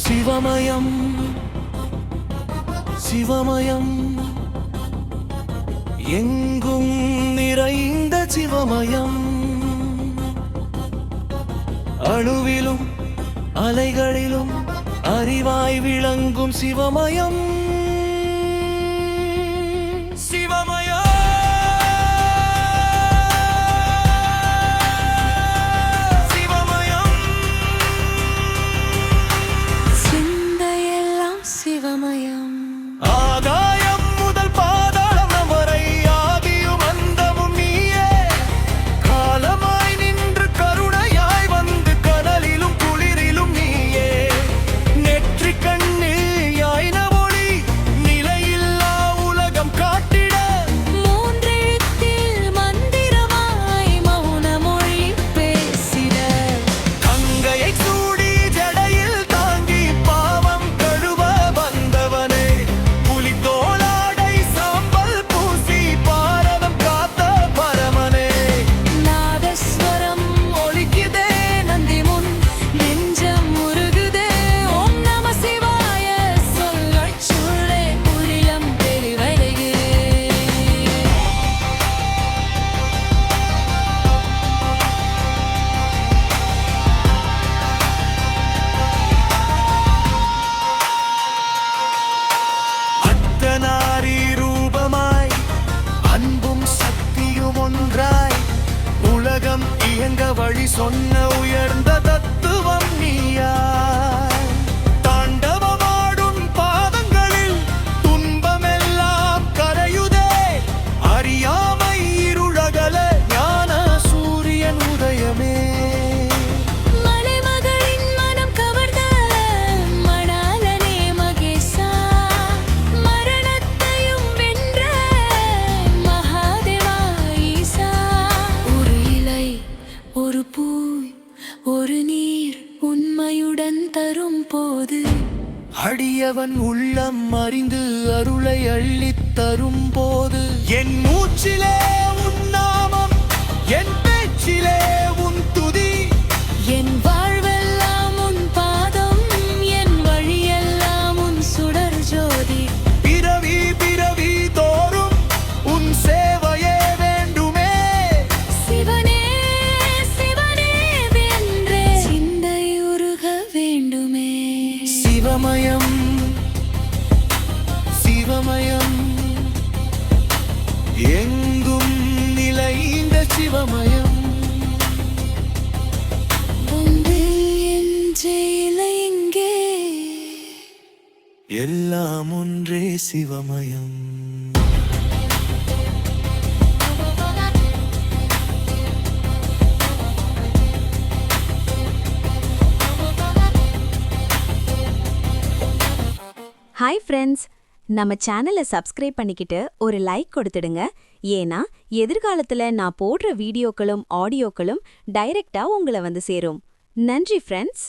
சிவமயம் சிவமயம் எங்கும் நிறைந்த சிவமயம் அணுவிலும் அலைகளிலும் அறிவாய் விளங்கும் சிவமயம் சிவமயம் சிவமயம் சிந்தையெல்லாம் சிவமயம் ஆகாயம் முதல் பாதாளம் வரை ஆதியும் அந்தமும் நீயே காலமாய் நின்று கருணையாய் வந்து கடலிலும் குளிரிலும் நீயே நெற்றி கண்ணில் யாயின ஒளி நிலையில்லா உலகம் காட்டிட மூன்றெழுத்தில் மந்திரமாய் மௌன மொழி பேசிட கங்கையை சூடி ஜடையில் தாங்கி பாவம் கழுவ வந்தவனே புலித்தோளாடை சாம்பல் பூசி பாரதம் காத்த பரமனே நாதஸ்வரம் ஒலிக்குதே நந்தி முன் நெஞ்சம் முருகுதே ஓம் நம சிவாய சொல்லச் சொல்லே புரியம் தெளிவடையே அர்த்தநாரி ரூபமாய் அன்பும் சக்தியும் ஒன்றாய் உலகம் இயங்க வழி சொன்ன உயர்ந்த தத்துவம் நீயாய் தாண்டவமாடும் பாதங்களில் துன்பமெல்லாம் கரையுதே அறியாமை இருளகல ஞான சூரியன் உதயமே மலைமகளின் மனம் கவர்ந்த மணாலனே மகேசா மரணத்தையும் வென்ற மகாதேவா ஈசா ஒரு இலை ஒரு பூய் ஒரு நீர் உண்மையுடன் தரும் போது அடியவன் உள்ளம் அறிந்து அருளை அள்ளித் தரும் போது என் மூச்சிலே உன் நாமம் என் பேச்சிலே உன் துதி என் வாழ்வெல்லாம் உன் பாதம் என் வழியெல்லாம் உன் சுடர் ஜோதி பிறவி பிறவி தோறும் உன் சேவையே வேண்டுமே சிவனே சிவனே வென்றே சிந்தை உருக வேண்டுமே சிவமயம் சிவமயம் எங்கும் நிலைந்த சிவமயம் ஒன்று என்றே இல்லை இங்கே எல்லாம் ஒன்றே சிவமயம் ஹாய் ஃப்ரெண்ட்ஸ், நம்ம சேனலை சப்ஸ்கிரைப் பண்ணிக்கிட்டு ஒரு லைக் கொடுத்துடுங்க. ஏன்னா எதிர்காலத்துல நான் போடுற வீடியோக்களும் ஆடியோக்களும் டைரக்டா உங்களை வந்து சேரும். நன்றி ஃப்ரெண்ட்ஸ்.